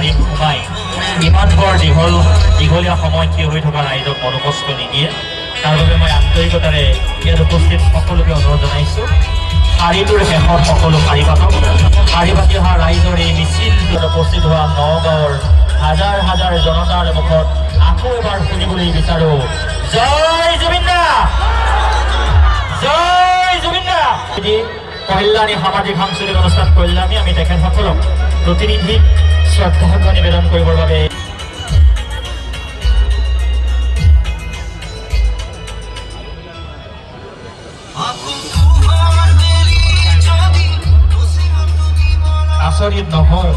শাৰীত সোমাই ইমান বৰ দীঘলীয়া সময় থিয় হৈ থকা ৰাইজক মনোকষ্ট নিদিয়ে। তাৰ বাবে মই আন্তৰিকতাৰে ইয়াত উপস্থিত সকলোকে অনুৰোধ জনাইছোঁ, শাৰীটোৰ শেষত সকলো শাৰী পাতক। শাৰী পাতি অহা ৰাইজৰ এই মিছিলটোত উপস্থিত হোৱা নগাঁৱৰ হাজাৰ হাজাৰ জনতাৰ মুখত আকৌ এবাৰ শুনিবলৈ বিচাৰোঁ, জয় জুবিন দা, জয় জুবিন দা। কল্যাণী সামাজিক সাংস্কৃতিক অনুষ্ঠান কল্যাণী আমি তেখেতসকলক প্ৰতিনিধি শ্ৰদ্ধাৰ্ঘ্য নিবেদন কৰিবৰ বাবে আচৰিত নহওঁ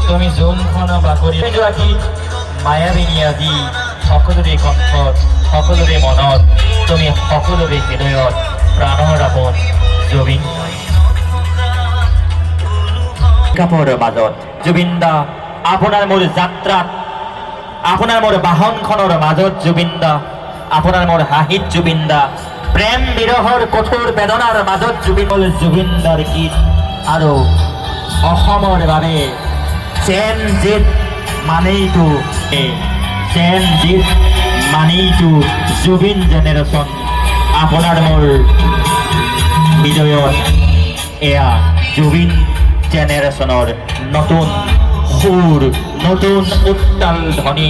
তুমি যোনখন বাকৰি যোৱাকি মায়াবিনী আজি সকলোৰে কণ্ঠত সকলোৰে মনত তুমি সকলোৰে হৃদয়ত প্ৰাণৰ আপোন জুবিন কাপৰ মাজত জুবিন দা আপোনাৰ মোৰ যাত্ৰাত আপোনাৰ মোৰ বাহনখনৰ মাজত জুবিন দা আপোনাৰ মোৰ হাঁহিত জুবিন দা প্ৰেম বিৰহৰ কঠোৰ বেদনাৰ মাজত জুবিন দাৰ গীত আৰু অসমৰ বাবে চেন জিত মানেইটো জুবিন জেনেৰেশ্যন আপোনাৰ মোৰ হৃদয়ত এয়া জুবিন জেনেৰেশ্যনৰ নতুন সুৰ নতুন উত্তাল ধ্বনি